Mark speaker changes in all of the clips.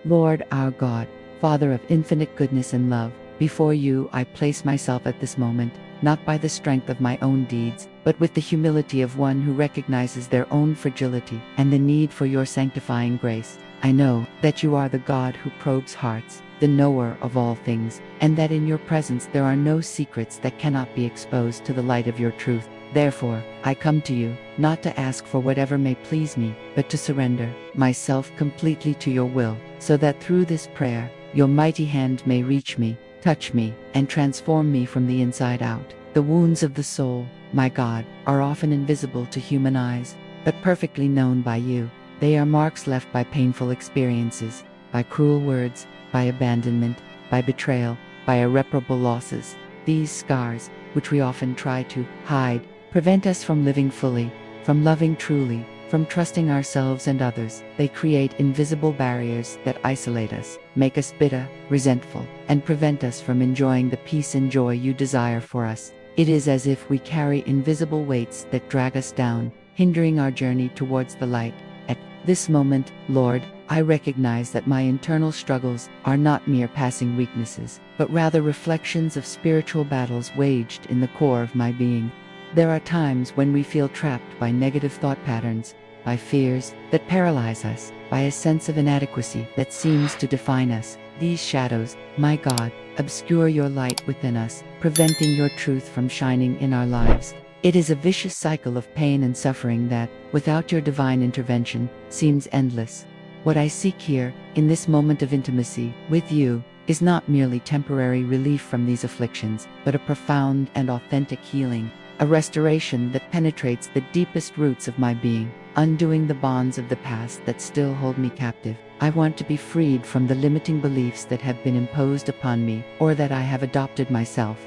Speaker 1: Lord our God, Father of infinite goodness and love, before you I place myself at this moment, not by the strength of my own deeds, but with the humility of one who recognizes their own fragility and the need for your sanctifying grace. I know that you are the God who probes hearts, the knower of all things, and that in your presence there are no secrets that cannot be exposed to the light of your truth. Therefore, I come to you, not to ask for whatever may please me, but to surrender myself completely to your will, so that through this prayer, your mighty hand may reach me, touch me, and transform me from the inside out. The wounds of the soul, my God, are often invisible to human eyes, but perfectly known by you. They are marks left by painful experiences, by cruel words, by abandonment, by betrayal, by irreparable losses. These scars, which we often try to hide, prevent us from living fully, from loving truly, from trusting ourselves and others. They create invisible barriers that isolate us, make us bitter, resentful, and prevent us from enjoying the peace and joy you desire for us. It is as if we carry invisible weights that drag us down, hindering our journey towards the light. At this moment, Lord, I recognize that my internal struggles are not mere passing weaknesses, but rather reflections of spiritual battles waged in the core of my being. There are times when we feel trapped by negative thought patterns, by fears that paralyze us, by a sense of inadequacy that seems to define us. These shadows, my God, obscure your light within us, preventing your truth from shining in our lives. It is a vicious cycle of pain and suffering that, without your divine intervention, seems endless. What I seek here, in this moment of intimacy with you, is not merely temporary relief from these afflictions, but a profound and authentic healing, a restoration that penetrates the deepest roots of my being, undoing the bonds of the past that still hold me captive. I want to be freed from the limiting beliefs that have been imposed upon me or that I have adopted myself.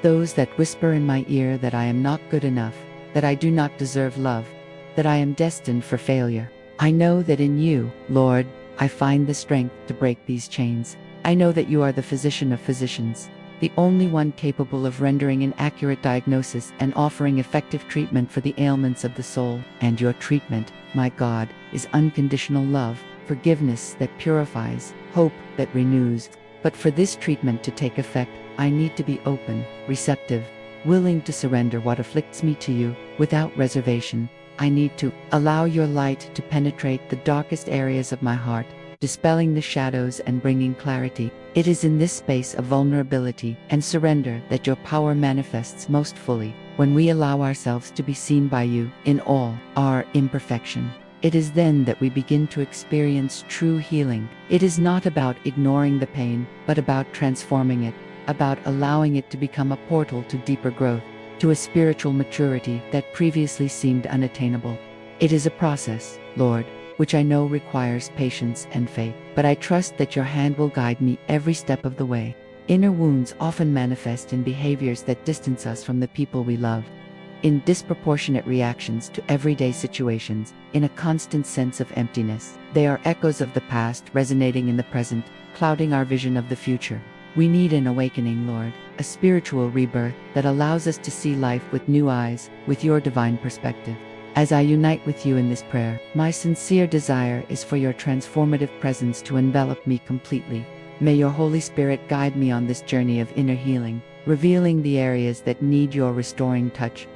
Speaker 1: Those that whisper in my ear that I am not good enough, that I do not deserve love, that I am destined for failure. I know that in you, Lord, I find the strength to break these chains. I know that you are the physician of physicians, the only one capable of rendering an accurate diagnosis and offering effective treatment for the ailments of the soul. And your treatment, my God, is unconditional love, forgiveness that purifies, hope that renews. But for this treatment to take effect, I need to be open, receptive, willing to surrender what afflicts me to you, without reservation. I need to allow your light to penetrate the darkest areas of my heart, dispelling the shadows and bringing clarity. It is in this space of vulnerability and surrender that your power manifests most fully. When we allow ourselves to be seen by you in all our imperfection, it is then that we begin to experience true healing. It is not about ignoring the pain, but about transforming it, about allowing it to become a portal to deeper growth, to a spiritual maturity that previously seemed unattainable. It is a process, Lord, which I know requires patience and faith, but I trust that your hand will guide me every step of the way. Inner wounds often manifest in behaviors that distance us from the people we love, in disproportionate reactions to everyday situations, in a constant sense of emptiness. They are echoes of the past resonating in the present, clouding our vision of the future. We need an awakening, Lord, a spiritual rebirth that allows us to see life with new eyes, with your divine perspective. As I unite with you in this prayer, my sincere desire is for your transformative presence to envelop me completely. May your Holy Spirit guide me on this journey of inner healing, revealing the areas that need your restoring touch.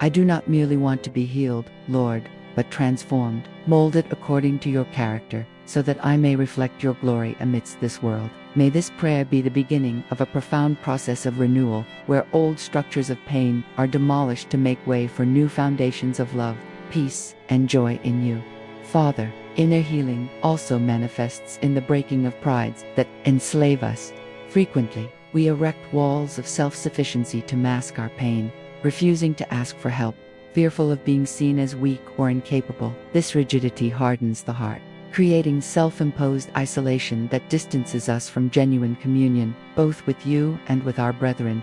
Speaker 1: I do not merely want to be healed, Lord, but transformed, molded according to your character, so that I may reflect your glory amidst this world. May this prayer be the beginning of a profound process of renewal, where old structures of pain are demolished to make way for new foundations of love, peace, and joy in you. Father, inner healing also manifests in the breaking of prides that enslave us. Frequently, we erect walls of self-sufficiency to mask our pain, refusing to ask for help, fearful of being seen as weak or incapable. This rigidity hardens the heart, creating self-imposed isolation that distances us from genuine communion, both with you and with our brethren.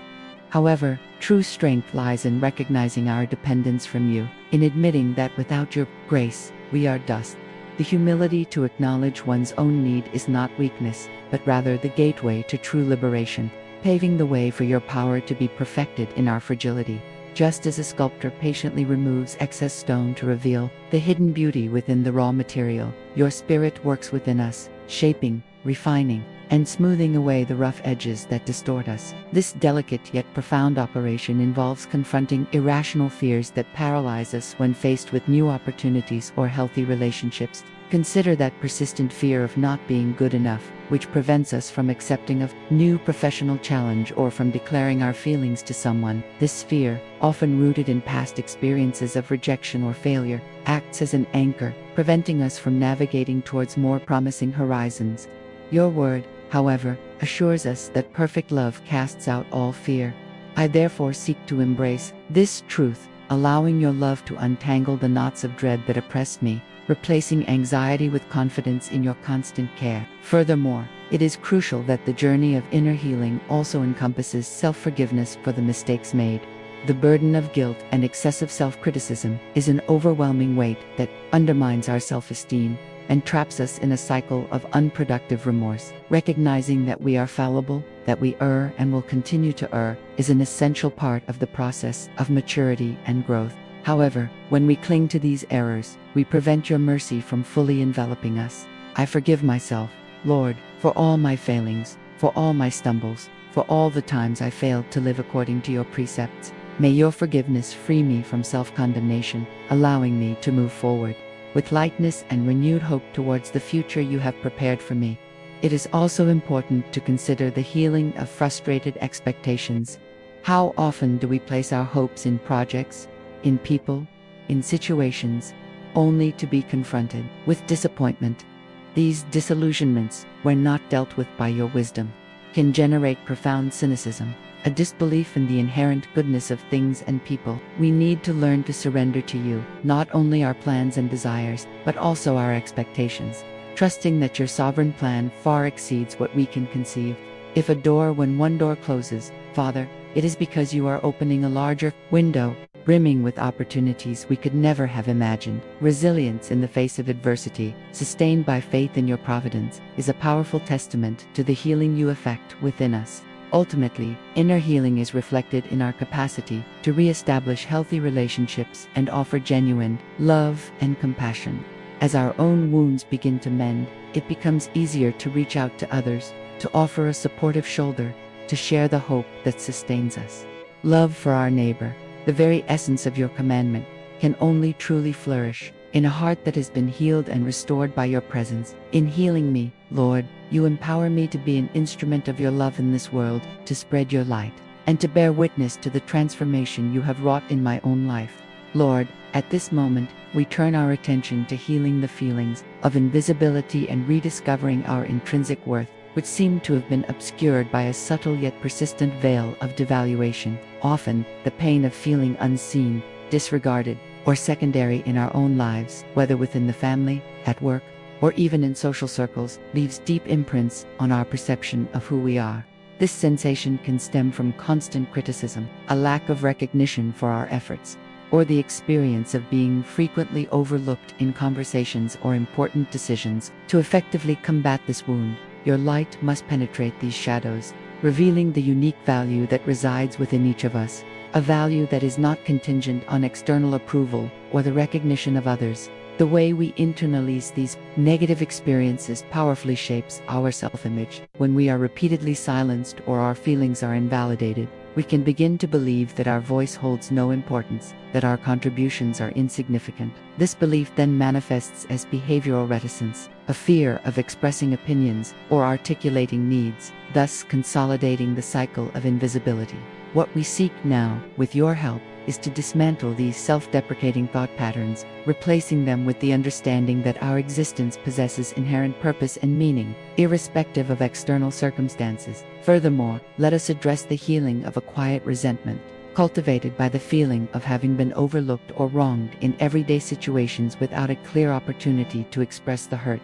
Speaker 1: However, true strength lies in recognizing our dependence from you, in admitting that without your grace, we are dust. The humility to acknowledge one's own need is not weakness, but rather the gateway to true liberation, paving the way for your power to be perfected in our fragility. Just as a sculptor patiently removes excess stone to reveal the hidden beauty within the raw material, your Spirit works within us, shaping, refining, and smoothing away the rough edges that distort us. This delicate yet profound operation involves confronting irrational fears that paralyze us when faced with new opportunities or healthy relationships. Consider that persistent fear of not being good enough, which prevents us from accepting a new professional challenge or from declaring our feelings to someone. This fear, often rooted in past experiences of rejection or failure, acts as an anchor, preventing us from navigating towards more promising horizons. Your word, however, assures us that perfect love casts out all fear. I therefore seek to embrace this truth, allowing your love to untangle the knots of dread that oppress me, replacing anxiety with confidence in your constant care. Furthermore, it is crucial that the journey of inner healing also encompasses self-forgiveness for the mistakes made. The burden of guilt and excessive self-criticism is an overwhelming weight that undermines our self-esteem and traps us in a cycle of unproductive remorse. Recognizing that we are fallible, that we err and will continue to err, is an essential part of the process of maturity and growth. However, when we cling to these errors, we prevent your mercy from fully enveloping us. I forgive myself, Lord, for all my failings, for all my stumbles, for all the times I failed to live according to your precepts. May your forgiveness free me from self-condemnation, allowing me to move forward with lightness and renewed hope towards the future you have prepared for me. It is also important to consider the healing of frustrated expectations. How often do we place our hopes in projects, in people, in situations, only to be confronted with disappointment? These disillusionments, when not dealt with by your wisdom, can generate profound cynicism, a disbelief in the inherent goodness of things and people. We need to learn to surrender to you, not only our plans and desires, but also our expectations, trusting that your sovereign plan far exceeds what we can conceive. If when one door closes, Father, it is because you are opening a larger window, brimming with opportunities we could never have imagined. Resilience in the face of adversity, sustained by faith in your providence, is a powerful testament to the healing you effect within us. Ultimately, inner healing is reflected in our capacity to re-establish healthy relationships and offer genuine love and compassion. As our own wounds begin to mend, it becomes easier to reach out to others, to offer a supportive shoulder, to share the hope that sustains us. Love for our neighbor, the very essence of your commandment, can only truly flourish in a heart that has been healed and restored by your presence. In healing me, Lord, you empower me to be an instrument of your love in this world, to spread your light, and to bear witness to the transformation you have wrought in my own life. Lord, at this moment, we turn our attention to healing the feelings of invisibility and rediscovering our intrinsic worth, which seem to have been obscured by a subtle yet persistent veil of devaluation. Often, the pain of feeling unseen, disregarded, or secondary in our own lives, whether within the family, at work, or even in social circles, leaves deep imprints on our perception of who we are. This sensation can stem from constant criticism, a lack of recognition for our efforts, or the experience of being frequently overlooked in conversations or important decisions. To effectively combat this wound, your light must penetrate these shadows, revealing the unique value that resides within each of us, a value that is not contingent on external approval or the recognition of others. The way we internalize these negative experiences powerfully shapes our self-image. When we are repeatedly silenced or our feelings are invalidated, we can begin to believe that our voice holds no importance, that our contributions are insignificant. This belief then manifests as behavioral reticence, a fear of expressing opinions or articulating needs, thus consolidating the cycle of invisibility. What we seek now, with your help, is to dismantle these self-deprecating thought patterns, replacing them with the understanding that our existence possesses inherent purpose and meaning, irrespective of external circumstances. Furthermore, let us address the healing of a quiet resentment, cultivated by the feeling of having been overlooked or wronged in everyday situations without a clear opportunity to express the hurt.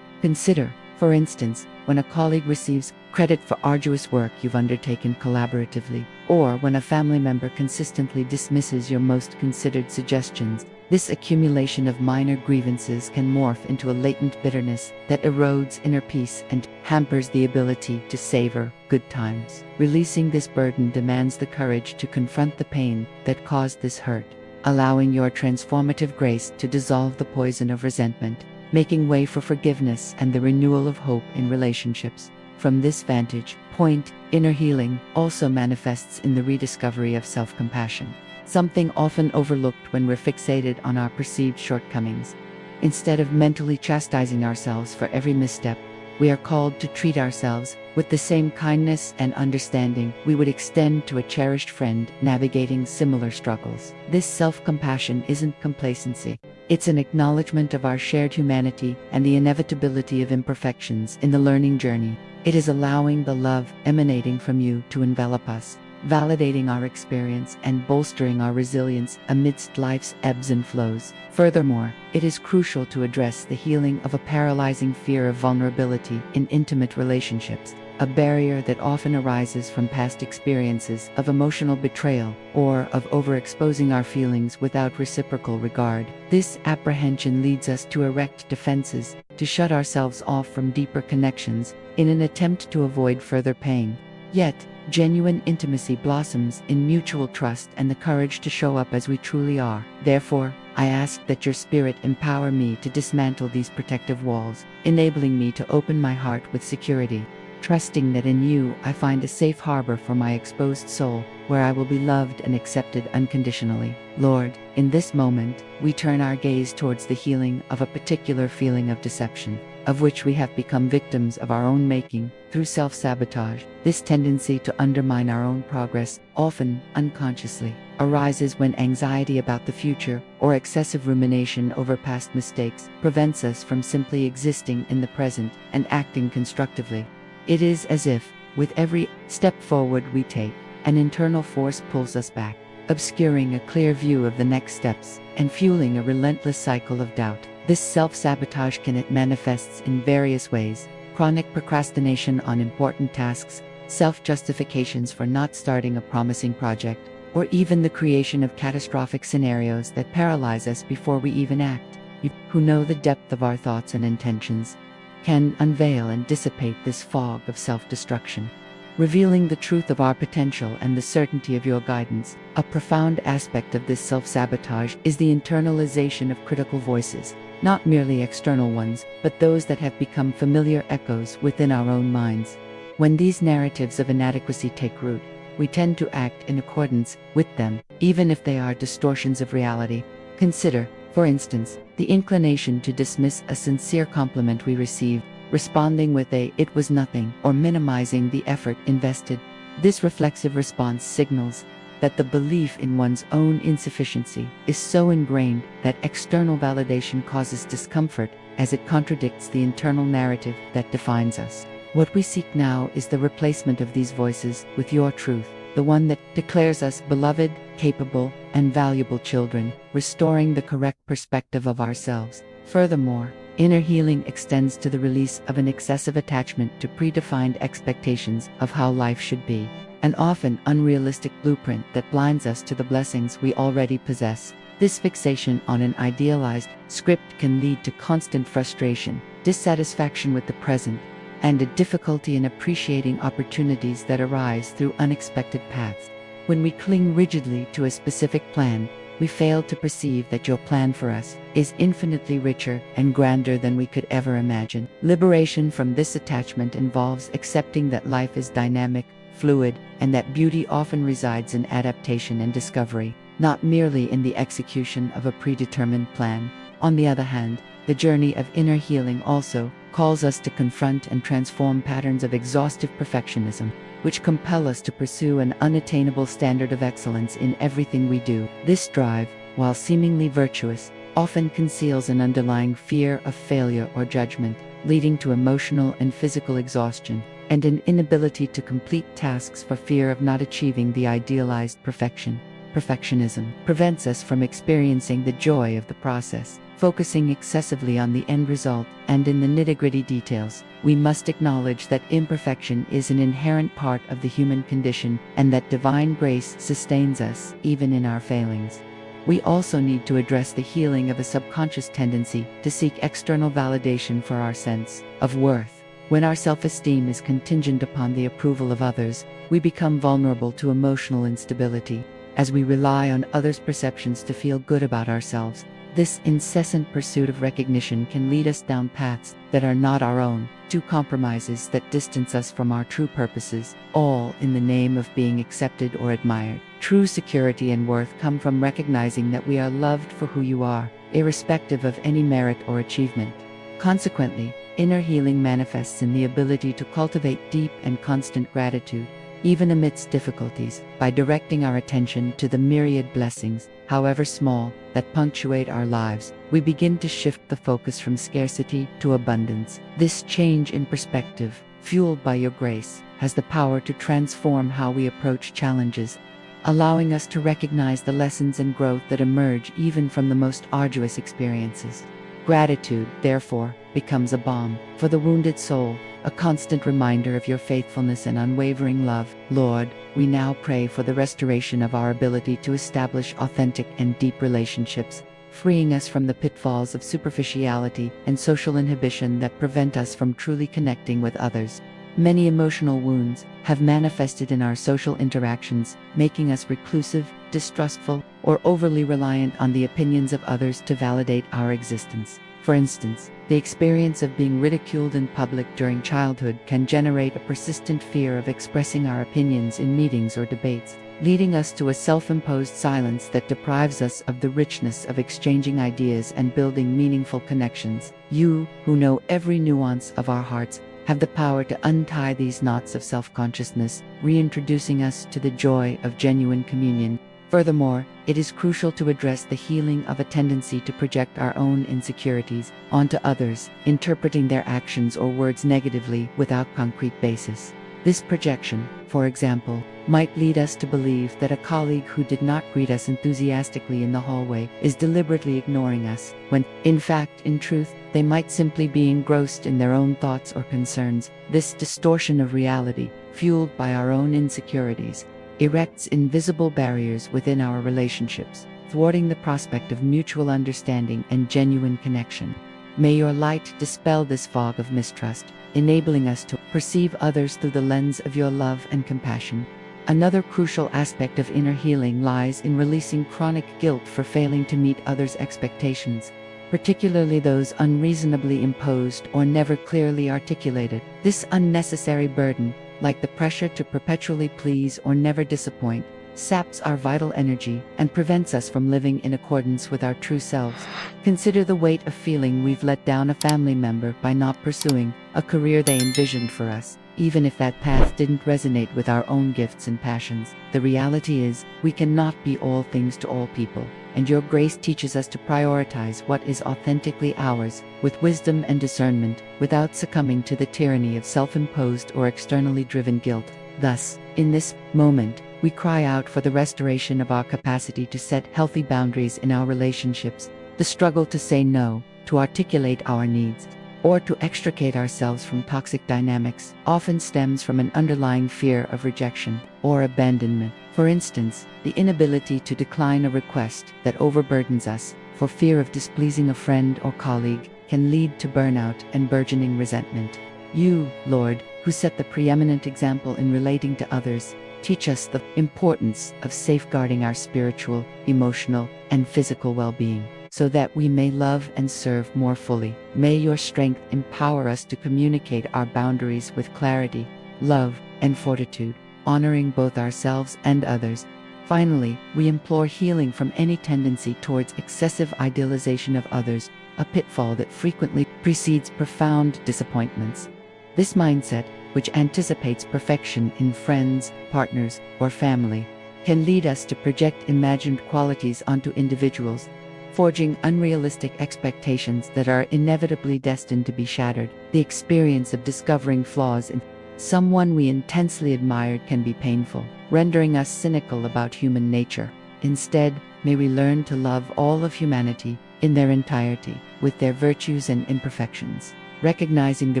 Speaker 1: Consider, for instance, when a colleague receives credit for arduous work you've undertaken collaboratively, or when a family member consistently dismisses your most considered suggestions. This accumulation of minor grievances can morph into a latent bitterness that erodes inner peace and hampers the ability to savor good times. Releasing this burden demands the courage to confront the pain that caused this hurt, allowing your transformative grace to dissolve the poison of resentment. making way for forgiveness and the renewal of hope in relationships. From this vantage point, inner healing also manifests in the rediscovery of self-compassion, something often overlooked when we're fixated on our perceived shortcomings. Instead of mentally chastising ourselves for every misstep, we are called to treat ourselves with the same kindness and understanding we would extend to a cherished friend navigating similar struggles. This self-compassion isn't complacency. It's an acknowledgement of our shared humanity and the inevitability of imperfections in the learning journey. It is allowing the love emanating from you to envelop us, validating our experience and bolstering our resilience amidst life's ebbs and flows. Furthermore, it is crucial to address the healing of a paralyzing fear of vulnerability in intimate relationships, a barrier that often arises from past experiences of emotional betrayal or of overexposing our feelings without reciprocal regard. This apprehension leads us to erect defenses, to shut ourselves off from deeper connections in an attempt to avoid further pain. Yet, genuine intimacy blossoms in mutual trust and the courage to show up as we truly are. Therefore, I ask that your Spirit empower me to dismantle these protective walls, enabling me to open my heart with security, trusting that in you I find a safe harbor for my exposed soul, where I will be loved and accepted unconditionally. Lord, in this moment, we turn our gaze towards the healing of a particular feeling of deception, of which we have become victims of our own making through self-sabotage. This tendency to undermine our own progress, often unconsciously, arises when anxiety about the future or excessive rumination over past mistakes prevents us from simply existing in the present and acting constructively. It is as if, with every step forward we take, an internal force pulls us back, obscuring a clear view of the next steps and fueling a relentless cycle of doubt. This self-sabotage can manifests in various ways: chronic procrastination on important tasks, self-justifications for not starting a promising project, or even the creation of catastrophic scenarios that paralyze us before we even act. You, who know the depth of our thoughts and intentions, can unveil and dissipate this fog of self-destruction, revealing the truth of our potential and the certainty of your guidance. A profound aspect of this self-sabotage is the internalization of critical voices, not merely external ones, but those that have become familiar echoes within our own minds. When these narratives of inadequacy take root, we tend to act in accordance with them, even if they are distortions of reality. Consider, for instance, the inclination to dismiss a sincere compliment we receive, responding with a "it was nothing" or minimizing the effort invested. This reflexive response signals that the belief in one's own insufficiency is so ingrained that external validation causes discomfort, as it contradicts the internal narrative that defines us. What we seek now is the replacement of these voices with your truth, the one that declares us beloved, capable, and valuable children, restoring the correct perspective of ourselves. Furthermore, inner healing extends to the release of an excessive attachment to predefined expectations of how life should be, an often unrealistic blueprint that blinds us to the blessings we already possess. This fixation on an idealized script can lead to constant frustration, dissatisfaction with the present, and a difficulty in appreciating opportunities that arise through unexpected paths. When we cling rigidly to a specific plan, we fail to perceive that your plan for us is infinitely richer and grander than we could ever imagine. Liberation from this attachment involves accepting that life is dynamic, fluid, and that beauty often resides in adaptation and discovery, not merely in the execution of a predetermined plan. On the other hand, the journey of inner healing also calls us to confront and transform patterns of exhaustive perfectionism, which compel us to pursue an unattainable standard of excellence in everything we do. This drive, while seemingly virtuous, often conceals an underlying fear of failure or judgment, leading to emotional and physical exhaustion, and an inability to complete tasks for fear of not achieving the idealized perfection. Perfectionism prevents us from experiencing the joy of the process. Focusing excessively on the end result and in the nitty-gritty details, we must acknowledge that imperfection is an inherent part of the human condition and that divine grace sustains us even in our failings. We also need to address the healing of a subconscious tendency to seek external validation for our sense of worth. When our self-esteem is contingent upon the approval of others, we become vulnerable to emotional instability, as we rely on others' perceptions to feel good about ourselves. This incessant pursuit of recognition can lead us down paths that are not our own, to compromises that distance us from our true purposes, all in the name of being accepted or admired. True security and worth come from recognizing that we are loved for who you are, irrespective of any merit or achievement. Consequently, inner healing manifests in the ability to cultivate deep and constant gratitude, even amidst difficulties, by directing our attention to the myriad blessings, however small, that punctuate our lives. We begin to shift the focus from scarcity to abundance. This change in perspective, fueled by your grace, has the power to transform how we approach challenges, allowing us to recognize the lessons and growth that emerge even from the most arduous experiences. Gratitude, therefore, becomes a balm for the wounded soul, a constant reminder of your faithfulness and unwavering love. Lord, we now pray for the restoration of our ability to establish authentic and deep relationships, freeing us from the pitfalls of superficiality and social inhibition that prevent us from truly connecting with others. Many emotional wounds have manifested in our social interactions, making us reclusive, distrustful, or overly reliant on the opinions of others to validate our existence. For instance, the experience of being ridiculed in public during childhood can generate a persistent fear of expressing our opinions in meetings or debates, leading us to a self-imposed silence that deprives us of the richness of exchanging ideas and building meaningful connections. You, who know every nuance of our hearts, have the power to untie these knots of self-consciousness, reintroducing us to the joy of genuine communion. Furthermore, it is crucial to address the healing of a tendency to project our own insecurities onto others, interpreting their actions or words negatively without concrete basis. This projection, for example, might lead us to believe that a colleague who did not greet us enthusiastically in the hallway is deliberately ignoring us, when, in fact, in truth, they might simply be engrossed in their own thoughts or concerns. This distortion of reality, fueled by our own insecurities, erects invisible barriers within our relationships, thwarting the prospect of mutual understanding and genuine connection. May your light dispel this fog of mistrust, enabling us to perceive others through the lens of your love and compassion. Another crucial aspect of inner healing lies in releasing chronic guilt for failing to meet others' expectations, particularly those unreasonably imposed or never clearly articulated. This unnecessary burden, like the pressure to perpetually please or never disappoint, saps our vital energy and prevents us from living in accordance with our true selves. Consider the weight of feeling we've let down a family member by not pursuing a career they envisioned for us, even if that path didn't resonate with our own gifts and passions. The reality is, we cannot be all things to all people, and your grace teaches us to prioritize what is authentically ours, with wisdom and discernment, without succumbing to the tyranny of self-imposed or externally driven guilt. Thus, in this moment, we cry out for the restoration of our capacity to set healthy boundaries in our relationships. The struggle to say no, to articulate our needs, or to extricate ourselves from toxic dynamics often stems from an underlying fear of rejection or abandonment. For instance, the inability to decline a request that overburdens us for fear of displeasing a friend or colleague can lead to burnout and burgeoning resentment. You, Lord, who set the preeminent example in relating to others, teach us the importance of safeguarding our spiritual, emotional, and physical well-being, so that we may love and serve more fully. May your strength empower us to communicate our boundaries with clarity, love, and fortitude, honoring both ourselves and others. Finally, we implore healing from any tendency towards excessive idealization of others, a pitfall that frequently precedes profound disappointments. This mindset, which anticipates perfection in friends, partners, or family, can lead us to project imagined qualities onto individuals, forging unrealistic expectations that are inevitably destined to be shattered. The experience of discovering flaws in someone we intensely admired can be painful, rendering us cynical about human nature. Instead, may we learn to love all of humanity in their entirety, with their virtues and imperfections, recognizing the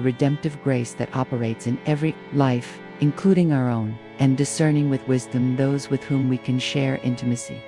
Speaker 1: redemptive grace that operates in every life, including our own, and discerning with wisdom those with whom we can share intimacy.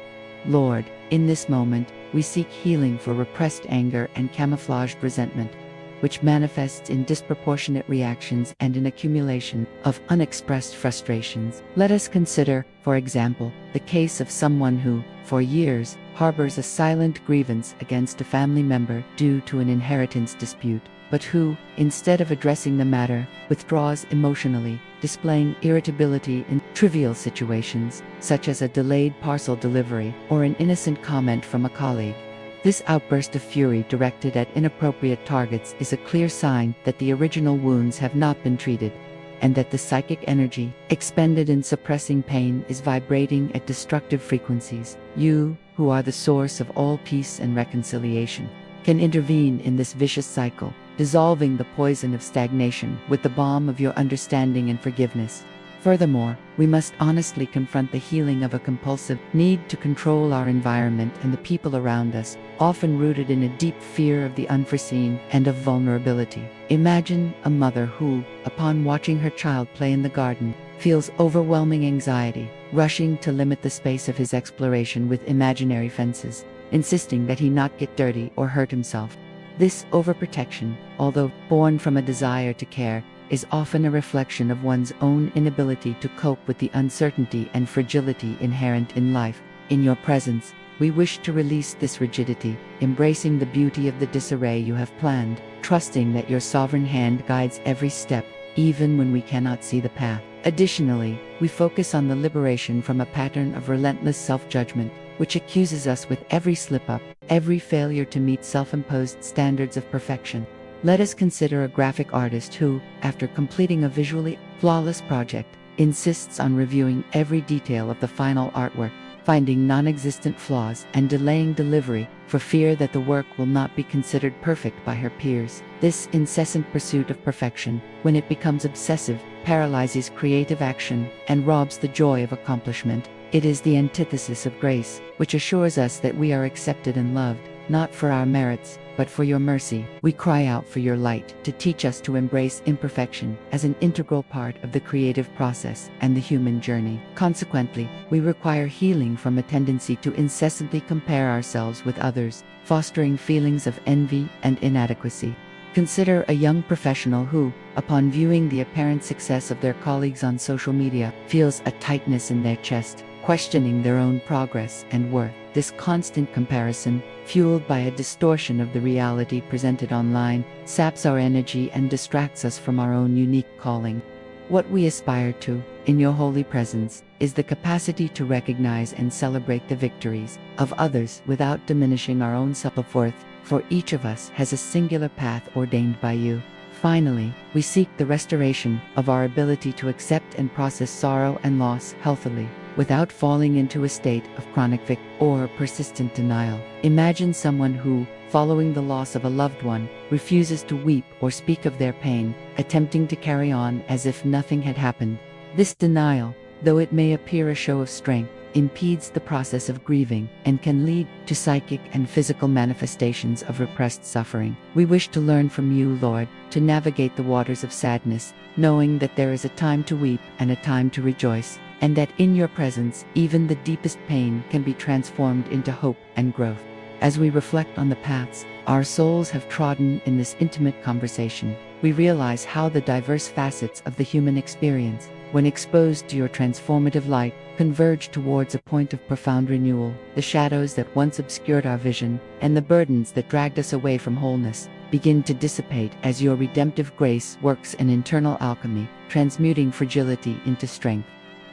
Speaker 1: Lord, in this moment, we seek healing for repressed anger and camouflaged resentment. which manifests in disproportionate reactions and an accumulation of unexpressed frustrations. Let us consider, for example, the case of someone who, for years, harbors a silent grievance against a family member due to an inheritance dispute, but who, instead of addressing the matter, withdraws emotionally, displaying irritability in trivial situations, such as a delayed parcel delivery or an innocent comment from a colleague. This outburst of fury directed at inappropriate targets is a clear sign that the original wounds have not been treated, and that the psychic energy expended in suppressing pain is vibrating at destructive frequencies. You, who are the source of all peace and reconciliation, can intervene in this vicious cycle, dissolving the poison of stagnation with the balm of your understanding and forgiveness. Furthermore, we must honestly confront the healing of a compulsive need to control our environment and the people around us, often rooted in a deep fear of the unforeseen and of vulnerability. Imagine a mother who, upon watching her child play in the garden, feels overwhelming anxiety, rushing to limit the space of his exploration with imaginary fences, insisting that he not get dirty or hurt himself. This overprotection, although born from a desire to care, is often a reflection of one's own inability to cope with the uncertainty and fragility inherent in life. In your presence, we wish to release this rigidity, embracing the beauty of the disarray you have planned, trusting that your sovereign hand guides every step, even when we cannot see the path. Additionally, we focus on the liberation from a pattern of relentless self-judgment, which accuses us with every slip-up, every failure to meet self-imposed standards of perfection. Let us consider a graphic artist who, after completing a visually flawless project, insists on reviewing every detail of the final artwork, finding non-existent flaws and delaying delivery for fear that the work will not be considered perfect by her peers. This incessant pursuit of perfection, when it becomes obsessive, paralyzes creative action and robs the joy of accomplishment. It is the antithesis of grace, which assures us that we are accepted and loved, not for our merits, but for your mercy. We cry out for your light to teach us to embrace imperfection as an integral part of the creative process and the human journey. Consequently, we require healing from a tendency to incessantly compare ourselves with others, fostering feelings of envy and inadequacy. Consider a young professional who, upon viewing the apparent success of their colleagues on social media, feels a tightness in their chest, questioning their own progress and worth. This constant comparison, fueled by a distortion of the reality presented online, saps our energy and distracts us from our own unique calling. What we aspire to, in your holy presence, is the capacity to recognize and celebrate the victories of others without diminishing our own self-worth, for each of us has a singular path ordained by you. Finally, we seek the restoration of our ability to accept and process sorrow and loss healthily, without falling into a state of chronic or persistent denial. Imagine someone who, following the loss of a loved one, refuses to weep or speak of their pain, attempting to carry on as if nothing had happened. This denial, though it may appear a show of strength, impedes the process of grieving and can lead to psychic and physical manifestations of repressed suffering. We wish to learn from you, Lord, to navigate the waters of sadness, knowing that there is a time to weep and a time to rejoice, and that in your presence, even the deepest pain can be transformed into hope and growth. As we reflect on the paths our souls have trodden in this intimate conversation, we realize how the diverse facets of the human experience, when exposed to your transformative light, converge towards a point of profound renewal. The shadows that once obscured our vision, and the burdens that dragged us away from wholeness, begin to dissipate as your redemptive grace works an internal alchemy, transmuting fragility into strength,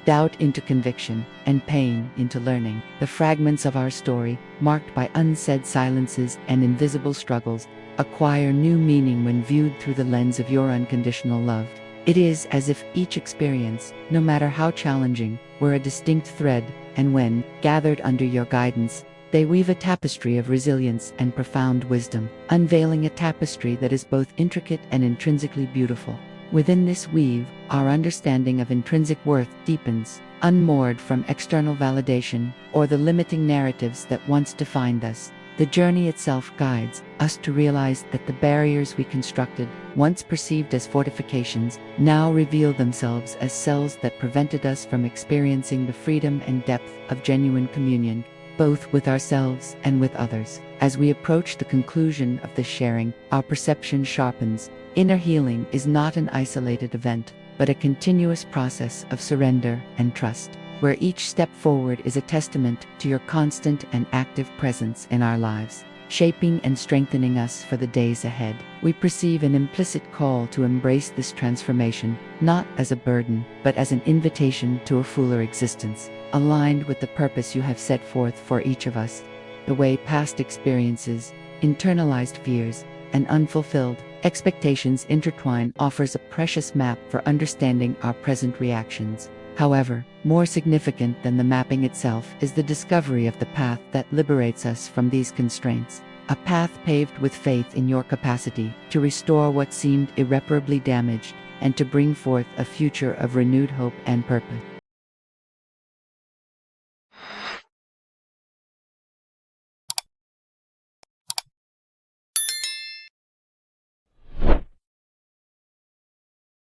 Speaker 1: doubt into conviction, and pain into learning. The fragments of our story, marked by unsaid silences and invisible struggles, acquire new meaning when viewed through the lens of your unconditional love. It is as if each experience, no matter how challenging, were a distinct thread, and when, gathered under your guidance, they weave a tapestry of resilience and profound wisdom, unveiling a tapestry that is both intricate and intrinsically beautiful. Within this weave, our understanding of intrinsic worth deepens, unmoored from external validation or the limiting narratives that once defined us. The journey itself guides us to realize that the barriers we constructed, once perceived as fortifications, now reveal themselves as cells that prevented us from experiencing the freedom and depth of genuine communion. both with ourselves and with others. As we approach the conclusion of this sharing, our perception sharpens. Inner healing is not an isolated event, but a continuous process of surrender and trust, where each step forward is a testament to your constant and active presence in our lives, shaping and strengthening us for the days ahead. We perceive an implicit call to embrace this transformation, not as a burden, but as an invitation to a fuller existence, aligned with the purpose you have set forth for each of us. The way past experiences, internalized fears, and unfulfilled expectations intertwine offers a precious map for understanding our present reactions. However, more significant than the mapping itself is the discovery of the path that liberates us from these constraints, a path paved with faith in your capacity to restore what seemed irreparably damaged and to bring forth a future of renewed hope and purpose.